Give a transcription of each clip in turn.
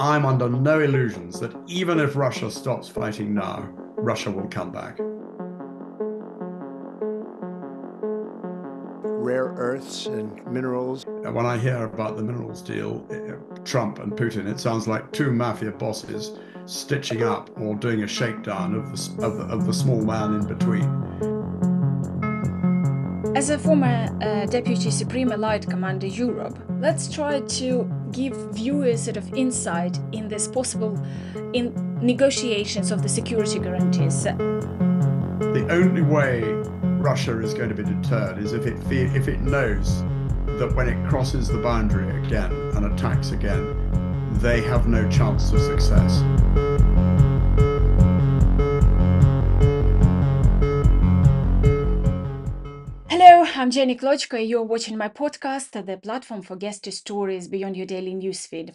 I'm under no illusions that even if Russia stops fighting now, Russia will come back. Rare earths and minerals. When I hear about the minerals deal, Trump and Putin, it sounds like two mafia bosses stitching up or doing a shakedown of the small man in between. As a former Deputy Supreme Allied Commander Europe, let's try to give viewers sort of insight in this possible in negotiations of the security guarantees. The only way Russia is going to be deterred is if it knows that when it crosses the boundary again and attacks again, they have no chance of success. Hello, I'm Jenny Klochko. You're watching my podcast, the platform for guest stories beyond your daily newsfeed.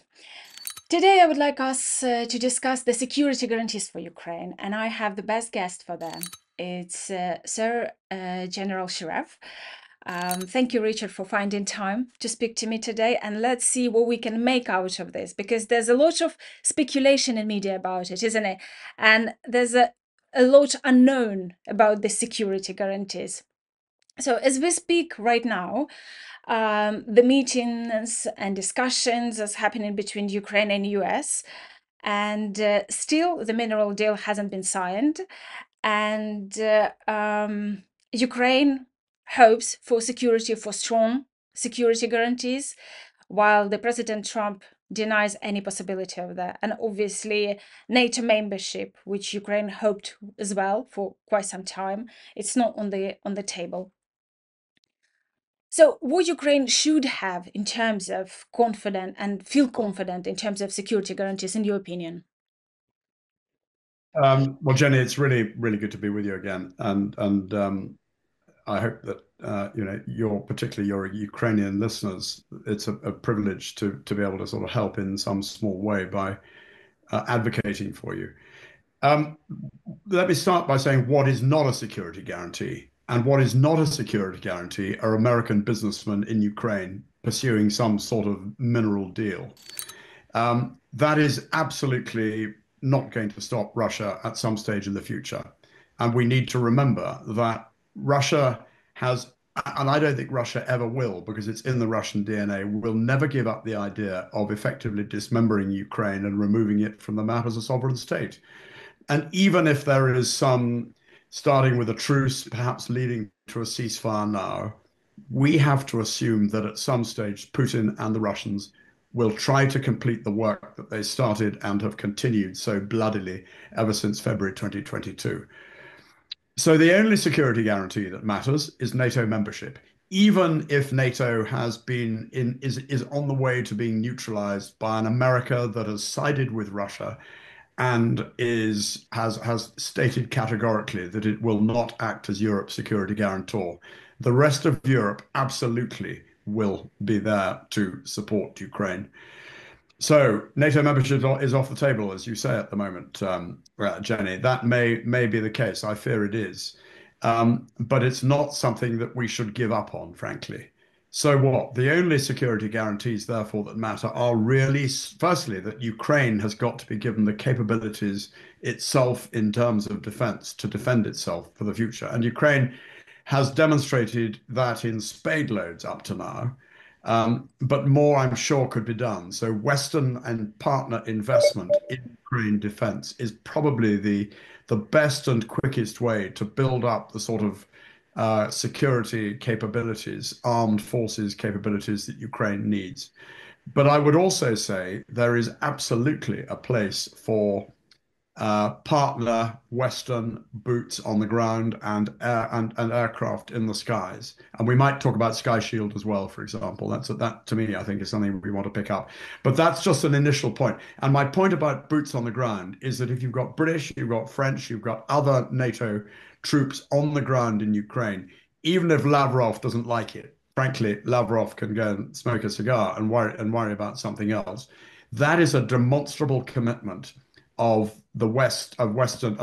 Today, I would like us to discuss the security guarantees for Ukraine, and I have the best guest for them. It's Sir General Shirreff. Thank you, Richard, for finding time to speak to me today, and let's see what we can make out of this, because there's a lot of speculation in media about it, isn't it? And there's a lot unknown about the security guarantees. So as we speak right now, the meetings and discussions is happening between Ukraine and US, and still the mineral deal hasn't been signed. And Ukraine hopes for security, for strong security guarantees, while the President Trump denies any possibility of that. And obviously, NATO membership, which Ukraine hoped as well for quite some time, it's not on the table. So what Ukraine should have in terms of confident and feel confident in terms of security guarantees, in your opinion? Well, Jenny, it's really, really good to be with you again, and I hope that particularly your Ukrainian listeners, it's a privilege to be able to sort of help in some small way by advocating for you. Let me start by saying what is not a security guarantee. And what is not a security guarantee are American businessmen in Ukraine pursuing some sort of mineral deal. That is absolutely not going to stop Russia at some stage in the future. And we need to remember that Russia has, and I don't think Russia ever will, because it's in the Russian DNA, will never give up the idea of effectively dismembering Ukraine and removing it from the map as a sovereign state. And even if there is some starting with a truce, perhaps leading to a ceasefire now, we have to assume that at some stage Putin and the Russians will try to complete the work that they started and have continued so bloodily ever since February 2022. So the only security guarantee that matters is NATO membership. Even if NATO is on the way to being neutralized by an America that has sided with Russia and has stated categorically that it will not act as Europe's security guarantor, the rest of Europe absolutely will be there to support Ukraine. So NATO membership is off the table, as you say at the moment, Jenny. That may be the case. I fear it is, but it's not something that we should give up on, frankly. So what? The only security guarantees, therefore, that matter are really, firstly, that Ukraine has got to be given the capabilities itself in terms of defense to defend itself for the future. And Ukraine has demonstrated that in spade loads up to now. But more, I'm sure, could be done. So Western and partner investment in Ukraine defense is probably the best and quickest way to build up the sort of security capabilities, armed forces capabilities that Ukraine needs. But I would also say there is absolutely a place for partner Western boots on the ground and aircraft in the skies. And we might talk about Sky Shield as well, for example. That to me, I think, is something we want to pick up. But that's just an initial point. And my point about boots on the ground is that if you've got British, you've got French, you've got other NATO troops on the ground in Ukraine, even if Lavrov doesn't like it, frankly, Lavrov can go and smoke a cigar and worry about something else. That is a demonstrable commitment of the West, of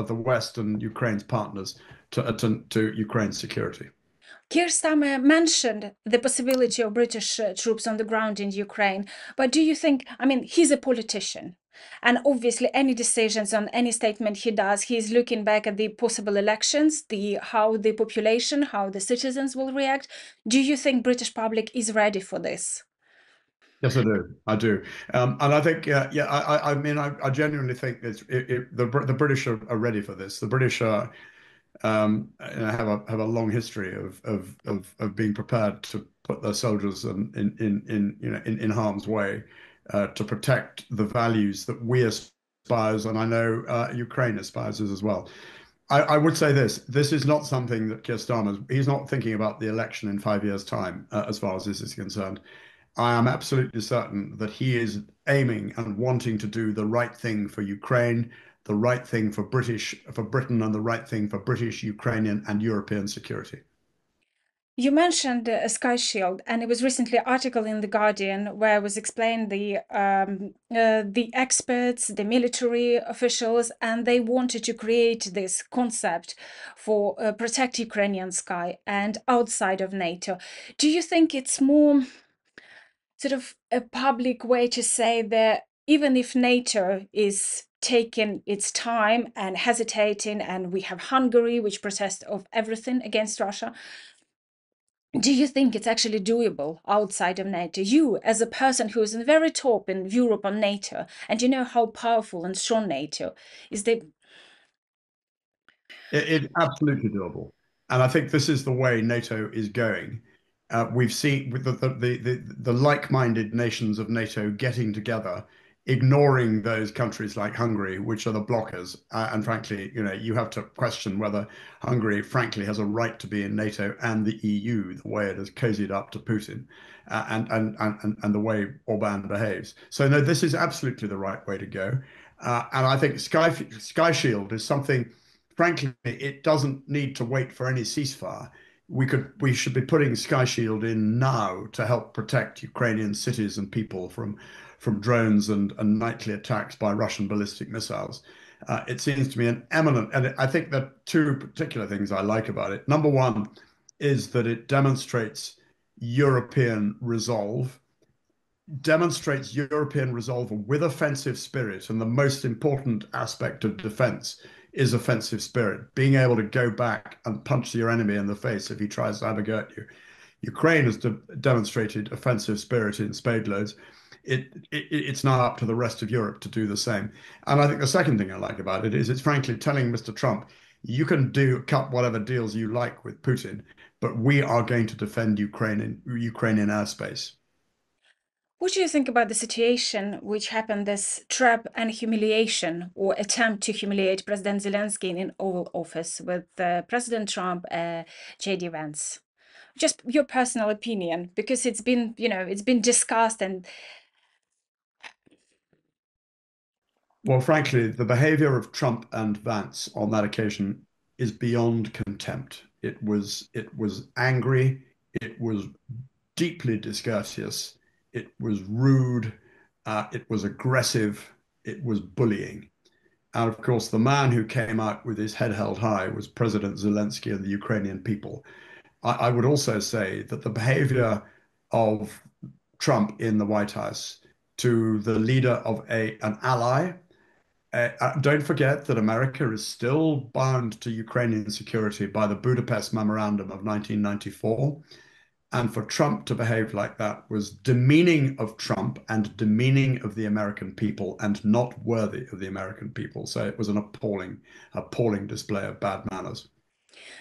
the West and Ukraine's partners to Ukraine's security. Keir Starmer mentioned the possibility of British troops on the ground in Ukraine, but do you think, I mean, he's a politician, And obviously, any decisions on any statement he does, he's looking back at the possible elections, the how the population, how the citizens will react. Do you think British public is ready for this? Yes, I do. I do, and I think, yeah. I mean, I genuinely think the British are ready for this. The British are have a long history of being prepared to put their soldiers in harm's way to protect the values that we espouse, and I know Ukraine espouses as well. I would say this: this is not something that Keir Starmer, he's not thinking about the election in 5 years' time, as far as this is concerned. I am absolutely certain that he is aiming and wanting to do the right thing for Ukraine, the right thing for Britain, and the right thing for British, Ukrainian, and European security. You mentioned Sky Shield, and it was recently an article in The Guardian where it was explained the experts, the military officials, and they wanted to create this concept for protect Ukrainian sky and outside of NATO. Do you think it's more sort of a public way to say that even if NATO is taking its time and hesitating, and we have Hungary, which protests of everything against Russia, do you think it's actually doable outside of NATO? You, as a person who is in the very top in Europe on NATO, and you know how powerful and strong NATO is, the It's absolutely doable. And I think this is the way NATO is going. We've seen with the like-minded nations of NATO getting together, ignoring those countries like Hungary, which are the blockers. And frankly, you have to question whether Hungary, frankly, has a right to be in NATO and the EU, the way it has cozied up to Putin, and the way Orban behaves. So no, this is absolutely the right way to go. And I think Sky Shield is something. Frankly, it doesn't need to wait for any ceasefire. We should be putting Sky Shield in now to help protect Ukrainian cities and people from drones and nightly attacks by Russian ballistic missiles. It seems to me an eminent, and I think there are two particular things I like about it. Number one is that it demonstrates European resolve with offensive spirit. And the most important aspect of defense is offensive spirit, being able to go back and punch your enemy in the face if he tries to have a go at you. Ukraine has demonstrated offensive spirit in spade loads. It's now up to the rest of Europe to do the same. And I think the second thing I like about it is it's frankly telling Mr. Trump, you can cut whatever deals you like with Putin, but we are going to defend Ukrainian airspace. what do you think about the situation which happened, this trap and humiliation or attempt to humiliate President Zelensky in Oval Office with President Trump, JD Vance? Just your personal opinion, because it's been, it's been discussed and Well, frankly, the behavior of Trump and Vance on that occasion is beyond contempt. It was angry, it was deeply discourteous, it was rude, it was aggressive, it was bullying. And of course, the man who came out with his head held high was President Zelensky and the Ukrainian people. I would also say that the behavior of Trump in the White House to the leader of an ally. Don't forget that America is still bound to Ukrainian security by the Budapest Memorandum of 1994. And for Trump to behave like that was demeaning of Trump and demeaning of the American people and not worthy of the American people. So it was an appalling display of bad manners.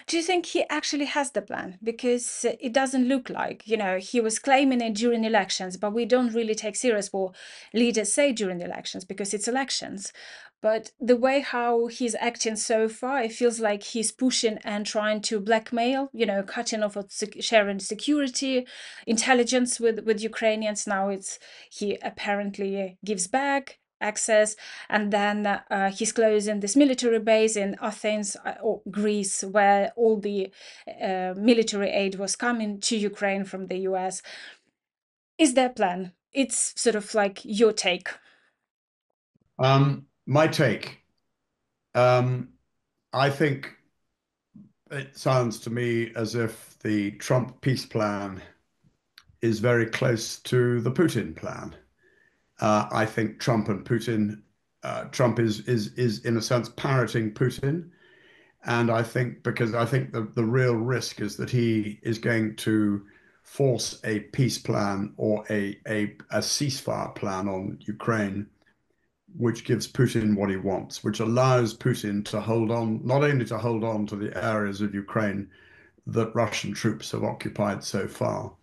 do you think he actually has the plan? Because it doesn't look like, he was claiming it during elections, but we don't really take serious what leaders say during the elections because it's elections. But the way how he's acting so far, it feels like he's pushing and trying to blackmail, cutting off of sharing security, intelligence with Ukrainians. Now he apparently gives back access, and then he's closing this military base in Athens or Greece, where all the military aid was coming to Ukraine from the US. Is their plan? It's sort of like your take. My take, um, I think it sounds to me as if the Trump peace plan is very close to the Putin plan. I think Trump and Putin, Trump is in a sense parroting Putin. And I think because I think the real risk is that he is going to force a peace plan or a ceasefire plan on Ukraine, which gives Putin what he wants, which allows Putin to hold on, not only to hold on to the areas of Ukraine that Russian troops have occupied so far,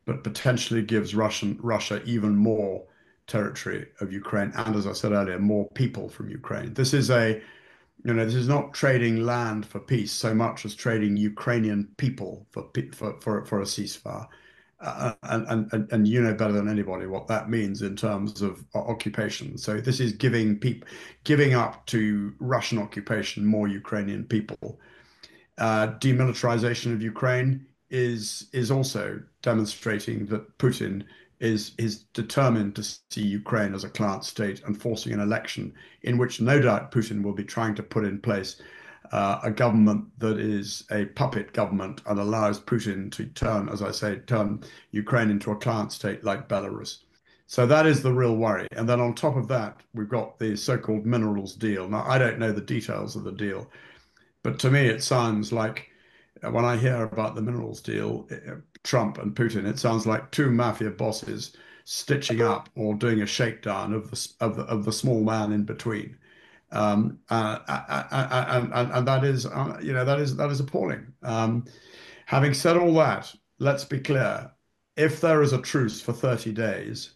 but potentially gives Russia even more territory of Ukraine, and as I said earlier, more people from Ukraine. This is not trading land for peace so much as trading Ukrainian people for a ceasefire. And you know better than anybody what that means in terms of occupation. So this is giving up to Russian occupation more Ukrainian people. Demilitarization of Ukraine is also demonstrating that Putin is determined to see Ukraine as a client state and forcing an election in which no doubt Putin will be trying to put in place a government that is a puppet government and allows Putin to turn, as I say, turn Ukraine into a client state like Belarus. So that is the real worry. And then on top of that, we've got the so-called minerals deal. Now, I don't know the details of the deal, but to me, it sounds like when I hear about the minerals deal, Trump and Putin, it sounds like two mafia bosses stitching up or doing a shakedown of the small man in between. And that is, that is appalling. Having said all that, let's be clear. If there is a truce for 30 days,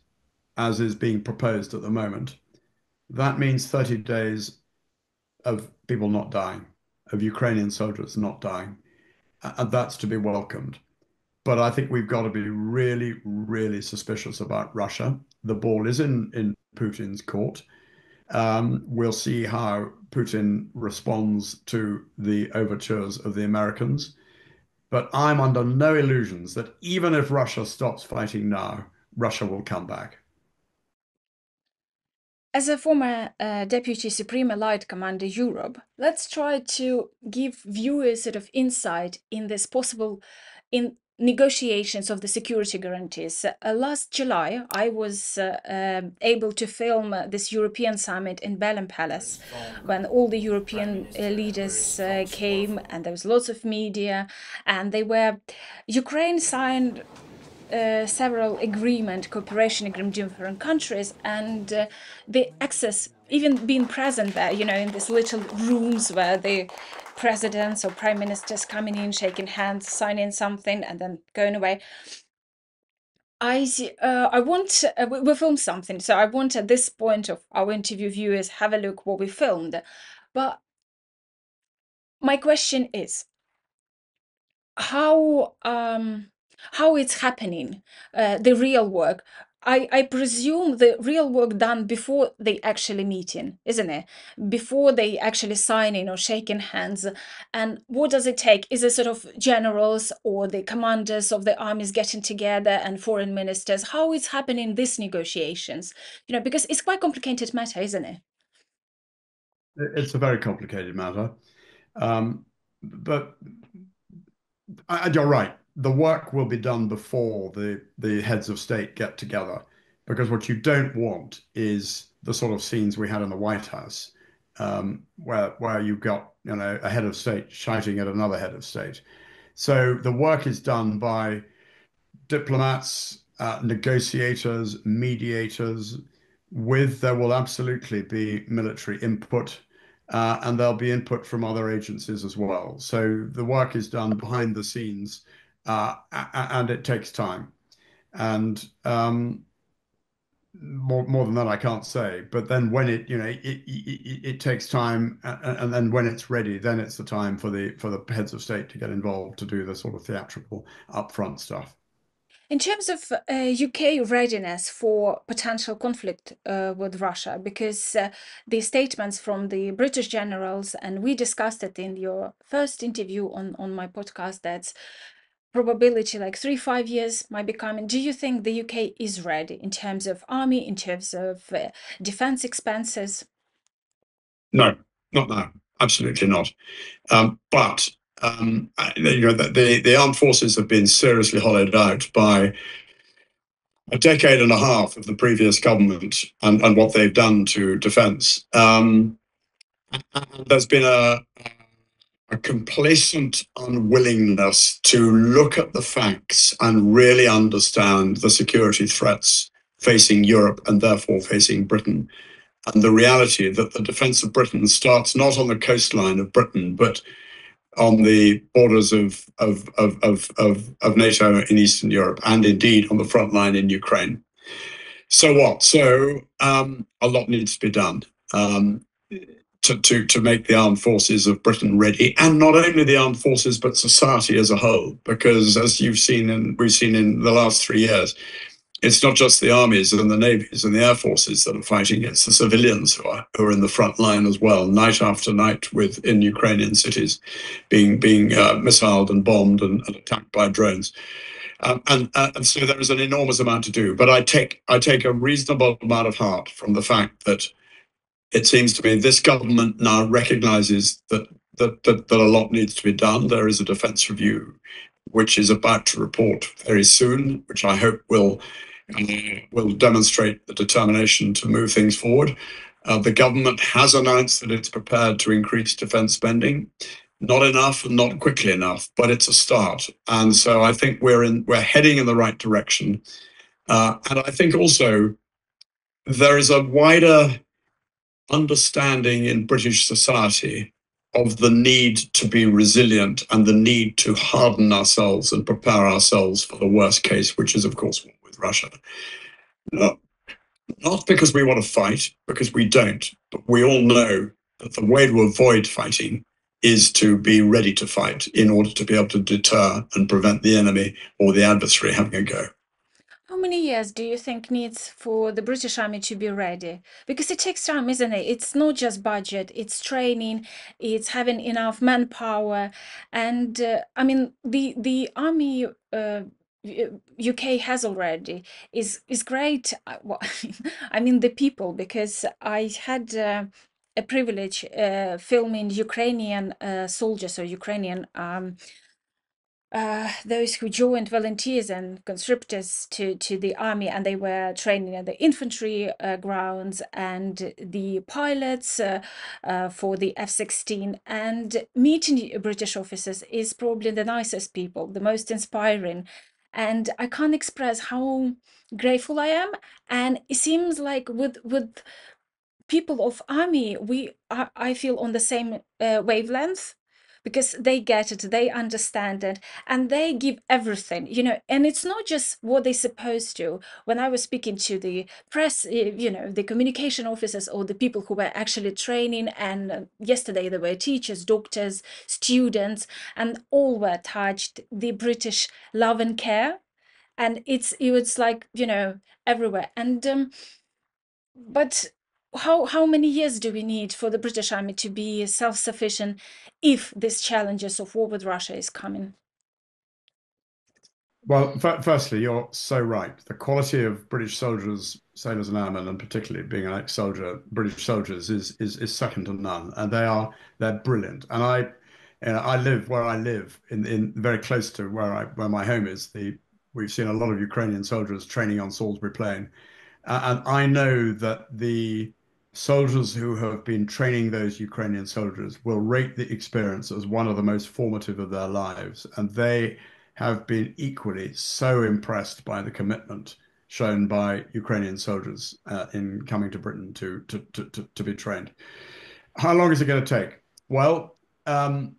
as is being proposed at the moment, that means 30 days of people not dying, of Ukrainian soldiers not dying. And that's to be welcomed. But I think we've got to be really, really suspicious about Russia. The ball is in Putin's court. We'll see how Putin responds to the overtures of the Americans. But I'm under no illusions that even if Russia stops fighting now, Russia will come back. As a former Deputy Supreme Allied Commander Europe, let's try to give viewers sort of insight in this possible in negotiations of the security guarantees. Last July, I was able to film this European summit in Belém Palace when all the European leaders came, and there was lots of media, and Ukraine signed several cooperation agreement with different countries, and the access, even being present there, in these little rooms where the presidents or prime ministers coming in, shaking hands, signing something, and then going away. I want we filmed something, so I want at this point of our interview viewers have a look what we filmed. But my question is, how it's happening, the real work. I presume the real work done before they actually meeting, isn't it? Before they actually signing or shaking hands. And what does it take? Is it sort of generals or the commanders of the armies getting together and foreign ministers? How it's happening these negotiations? Because it's quite complicated matter, isn't it? It's a very complicated matter. But you're right. The work will be done before the heads of state get together, because what you don't want is the sort of scenes we had in the White House, where you've got a head of state shouting at another head of state. So the work is done by diplomats, negotiators, mediators. There will absolutely be military input, and there'll be input from other agencies as well. So the work is done behind the scenes, and it takes time. And more than that, I can't say. But then when it takes time, and then when it's ready, then it's the time for the heads of state to get involved to do the sort of theatrical upfront stuff. In terms of UK readiness for potential conflict with Russia, because the statements from the British generals, and we discussed it in your first interview on my podcast, that's probability like 3-5 years might be coming. Do you think the UK is ready in terms of army, in terms of defense expenses? No, not now. Absolutely not. But the armed forces have been seriously hollowed out by a decade and a half of the previous government and what they've done to defence. There's been a complacent unwillingness to look at the facts and really understand the security threats facing Europe and therefore facing Britain. And the reality that the defence of Britain starts not on the coastline of Britain, but on the borders of NATO in Eastern Europe, and indeed on the front line in Ukraine. So what? So a lot needs to be done to make the armed forces of Britain ready, and not only the armed forces but society as a whole. Because as you've seen and we've seen in the last 3 years, it's not just the armies and the navies and the air forces that are fighting, it's the civilians who are in the front line as well, night after night in Ukrainian cities being missiled and bombed and attacked by drones. And so there is an enormous amount to do. But I take a reasonable amount of heart from the fact that it seems to me this government now recognizes that a lot needs to be done. There is a defence review which is about to report very soon, which I hope will demonstrate the determination to move things forward. The government has announced that it's prepared to increase defence spending. Not enough and not quickly enough, but it's a start. And so I think we're heading in the right direction. And I think also there is a wider understanding in British society of the need to be resilient and the need to harden ourselves and prepare ourselves for the worst case, which is, of course, with Russia. Not because we want to fight, because we don't, but we all know that the way to avoid fighting is to be ready to fight in order to be able to deter and prevent the enemy or the adversary having a go. How many years do you think needs for the British Army to be ready? Because it takes time, isn't it? It's not just budget, it's training, it's having enough manpower. And I mean, the army UK has already is great. Well, I mean, the people, because I had a privilege filming Ukrainian soldiers or Ukrainian those who joined volunteers and conscriptors to the army, and they were training at the infantry grounds and the pilots for the F-16. And meeting British officers is probably the nicest people, the most inspiring. And I can't express how grateful I am. And it seems like with people of army, I feel on the same wavelength, because they get it, they understand it, and they give everything, and it's not just what they're supposed to. When I was speaking to the press, the communication officers or the people who were actually training, and yesterday there were teachers, doctors, students, and all were touched the British love and care. And it's like, everywhere. And but how many years do we need for the British Army to be self-sufficient if these challenges of war with Russia is coming? Well, firstly, you're so right. The quality of British soldiers, sailors and airmen, and particularly being an ex-soldier, British soldiers is second to none, and they're brilliant. And I live where I live in very close to where my home is. We've seen a lot of Ukrainian soldiers training on Salisbury Plain, and I know that the soldiers who have been training those Ukrainian soldiers will rate the experience as one of the most formative of their lives. And they have been equally so impressed by the commitment shown by Ukrainian soldiers in coming to Britain to be trained. How long is it going to take? Well, how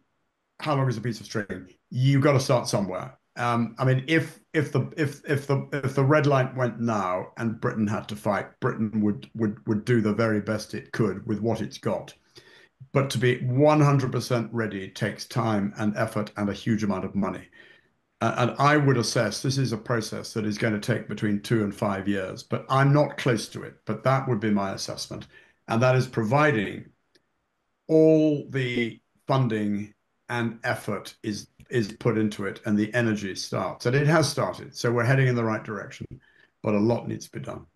long is a piece of string? You've got to start somewhere. I mean, if the red light went now and Britain had to fight, Britain would do the very best it could with what it's got. But to be 100% ready takes time and effort and a huge amount of money. And I would assess this is a process that is going to take between 2 and 5 years, but I'm not close to it. But that would be my assessment. And that is providing all the funding and effort is put into it and the energy starts. And it has started. So we're heading in the right direction, but a lot needs to be done.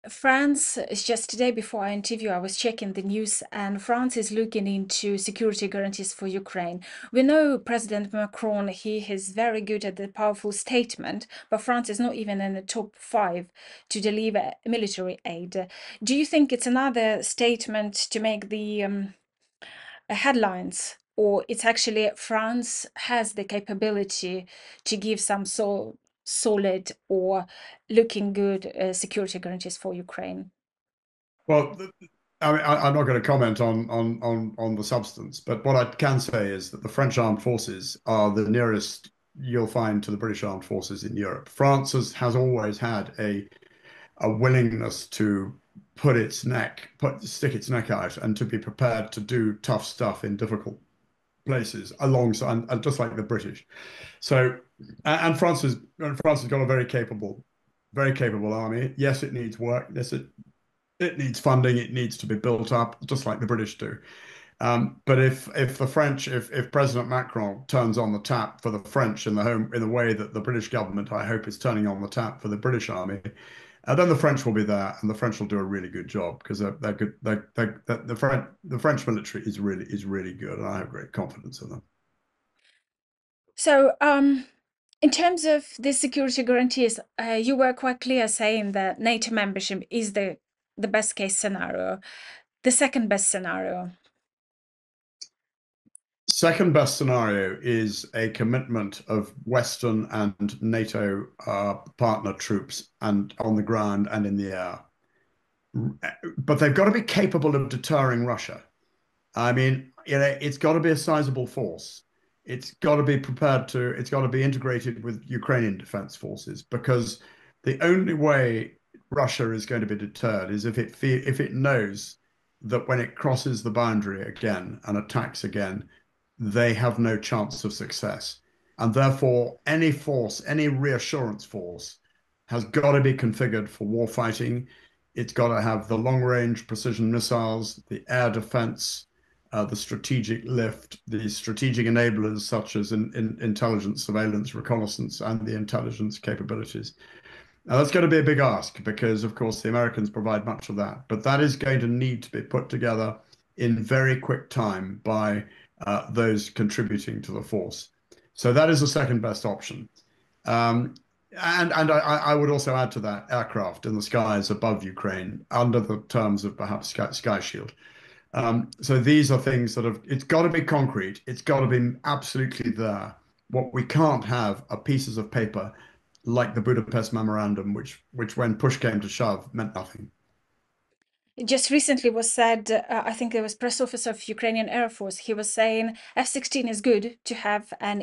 France is just today before our interview, I was checking the news, and France is looking into security guarantees for Ukraine. We know President Macron, he is very good at the powerful statement, but France is not even in the top five to deliver military aid. Do you think it's another statement to make the headlines, or it's actually France has the capability to give some solid or looking good security guarantees for Ukraine? Well, I mean, I'm not going to comment on the substance, but what I can say is that the French armed forces are the nearest you'll find to the British armed forces in Europe. France has always had a willingness to stick its neck out and to be prepared to do tough stuff in difficult places alongside, and just like the British. So, and France has got a very capable army. Yes, it needs work. Yes, it needs funding. It needs to be built up, just like the British do. But if President Macron turns on the tap for the French in the way that the British government, I hope, is turning on the tap for the British army, then the French will be there, and the French will do a really good job because they're good. The French military is really good, and I have great confidence in them. So, in terms of the security guarantees, you were quite clear saying that NATO membership is the best case scenario. The second best scenario. Second best scenario is a commitment of Western and NATO partner troops and on the ground and in the air. But they've got to be capable of deterring Russia. I mean, it's got to be a sizable force. It's got to be integrated with Ukrainian defense forces because the only way Russia is going to be deterred is if it knows that when it crosses the boundary again and attacks again, they have no chance of success. And therefore, any force, any reassurance force, has got to be configured for war fighting. It's got to have the long range precision missiles, the air defense, the strategic lift, the strategic enablers such as in intelligence, surveillance, reconnaissance, and the intelligence capabilities. Now, that's going to be a big ask because, of course, the Americans provide much of that, but that is going to need to be put together in very quick time by those contributing to the force. So that is the second best option. And I would also add to that aircraft in the skies above Ukraine under the terms of perhaps Sky Shield. So these are things it's got to be concrete. It's got to be absolutely there. What we can't have are pieces of paper like the Budapest Memorandum, which when push came to shove meant nothing. Just recently was said, I think it was press officer of Ukrainian Air Force. He was saying F-16 is good to have, and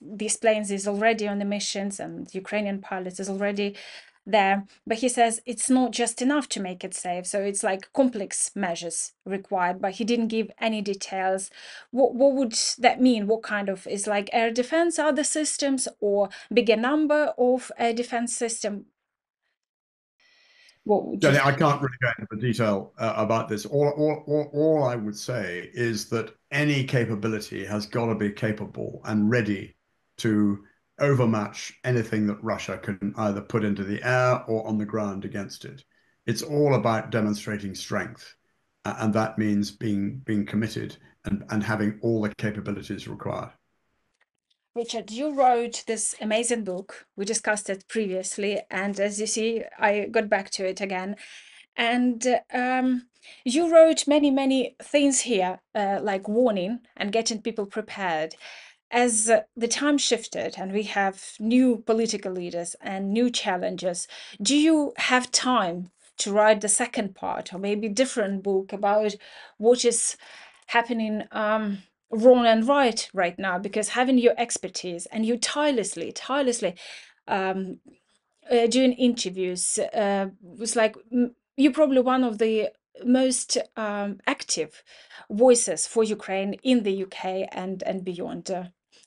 these planes is already on the missions, and Ukrainian pilots is already there. But he says it's not just enough to make it safe. So it's like complex measures required. But he didn't give any details. What would that mean? What kind of is like air defense, other systems, or bigger number of air defense system? What would you Jenny, I say? can't really go into the detail about this. All I would say is that any capability has got to be capable and ready to overmatch anything that Russia can either put into the air or on the ground against it. It's all about demonstrating strength, and that means being committed and having all the capabilities required. Richard, you wrote this amazing book. We discussed it previously, and as you see, I got back to it again. And you wrote many, many things here, like warning and getting people prepared. As the time shifted and we have new political leaders and new challenges, do you have time to write the second part or maybe different book about what is happening wrong and right now? Because having your expertise and you tirelessly um, doing interviews was like you're probably one of the most active voices for Ukraine in the UK and beyond.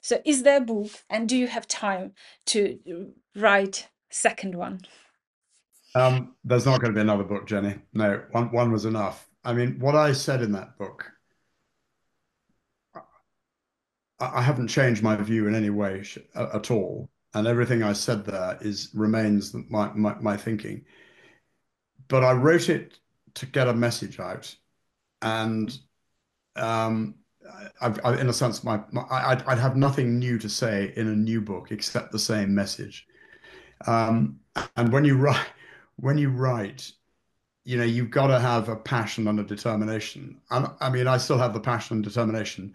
So is there a book, and do you have time to write second one? There's not going to be another book, Jenny. No, one was enough. I mean, what I said in that book, I haven't changed my view in any way at all, and everything I said there is remains my thinking. but I wrote it to get a message out, and um, in a sense, I'd have nothing new to say in a new book except the same message. Um, and when you write, you've got to have a passion and a determination. And I mean, I still have the passion and determination,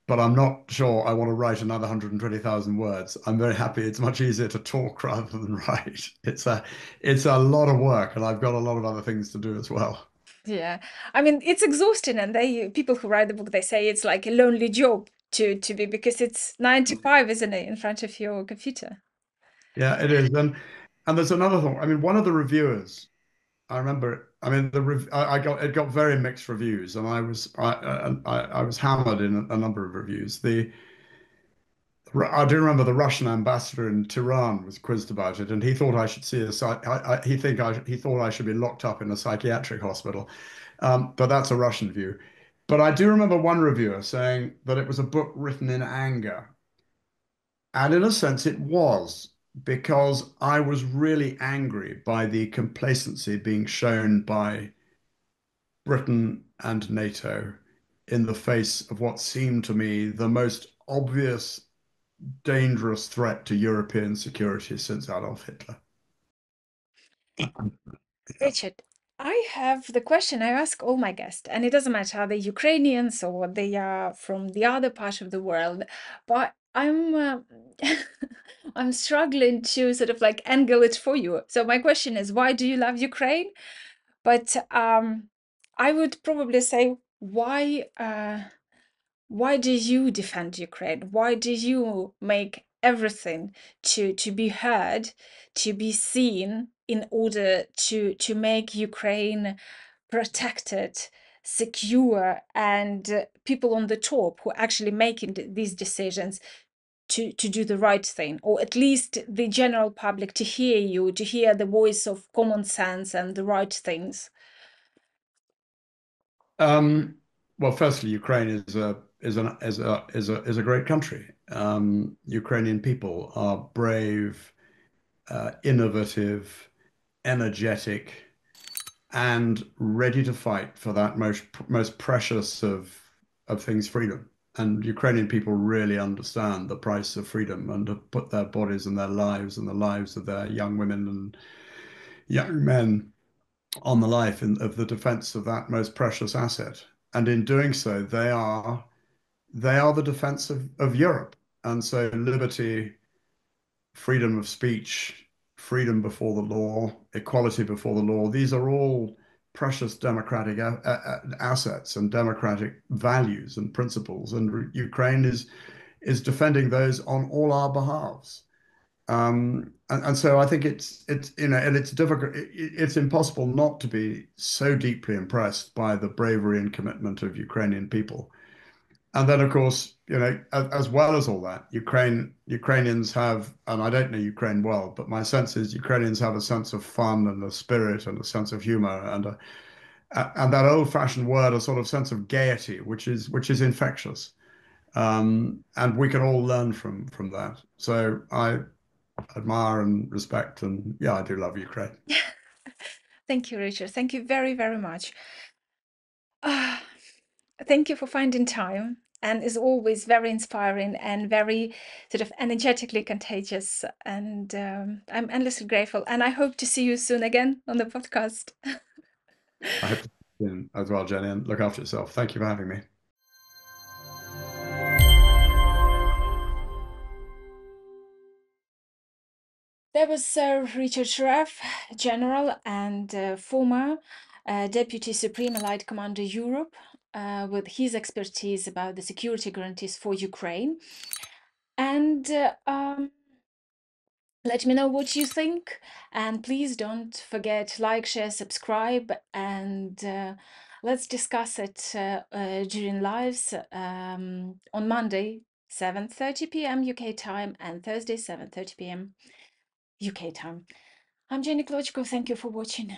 but I'm not sure I want to write another 120,000 words. I'm very happy. It's much easier to talk rather than write. It's a lot of work, and I've got a lot of other things to do as well. Yeah, I mean it's exhausting, and people who write the book, they say it's like a lonely job to be, because it's 9 to 5, isn't it, in front of your computer. Yeah, it is. And there's another thing. I mean, one of the reviewers, I remember. I mean, I got it got very mixed reviews, and I was hammered in a number of reviews. I do remember the Russian ambassador in Tehran was quizzed about it, and he thought I should see a psych. He thought I should be locked up in a psychiatric hospital, but that's a Russian view. But I do remember one reviewer saying that it was a book written in anger, and in a sense, it was because I was really angry by the complacency being shown by Britain and NATO in the face of what seemed to me the most obvious dangerous threat to European security since Adolf Hitler. Richard, I have the question I ask all my guests, and it doesn't matter are they Ukrainians or they are from the other part of the world, but I'm struggling to sort of like angle it for you. So my question is, why do you love Ukraine? But I would probably say, why do you defend Ukraine? Why do you make everything to be heard, to be seen, in order to make Ukraine protected, secure, and people on the top who are actually making these decisions to do the right thing, or at least the general public to hear you, to hear the voice of common sense and the right things? Um, well, firstly, Ukraine is a great country. Ukrainian people are brave, innovative, energetic, and ready to fight for that most precious of things, freedom. And Ukrainian people really understand the price of freedom and have put their bodies and their lives and the lives of their young women and young men on the life of the defense of that most precious asset. And in doing so, they are the defense of Europe. And so liberty, freedom of speech, freedom before the law, equality before the law, these are all precious democratic assets and democratic values and principles. And Ukraine is defending those on all our behalves. And so I think and it's difficult. It's impossible not to be so deeply impressed by the bravery and commitment of Ukrainian people. And then, of course, as well as all that, Ukrainians have, and I don't know Ukraine well, but my sense is Ukrainians have a sense of fun and a spirit and a sense of humor and that old-fashioned word, a sort of sense of gaiety, which is infectious. And we can all learn from that. So I admire and respect, and yeah, I do love Ukraine. Thank you, Richard. Thank you very, very much. Ah, thank you for finding time. And is always very inspiring and very sort of energetically contagious. And I'm endlessly grateful. And I hope to see you soon again on the podcast. I hope to see you soon as well, Jenny, and look after yourself. Thank you for having me. There was Sir Richard Shirreff, General and former Deputy Supreme Allied Commander Europe, with his expertise about the security guarantees for Ukraine. And let me know what you think. And please don't forget, like, share, subscribe, and let's discuss it during lives on Monday, 7:30 p.m. UK time, and Thursday, 7:30 p.m. UK time. I'm Jenny Klochko. Thank you for watching.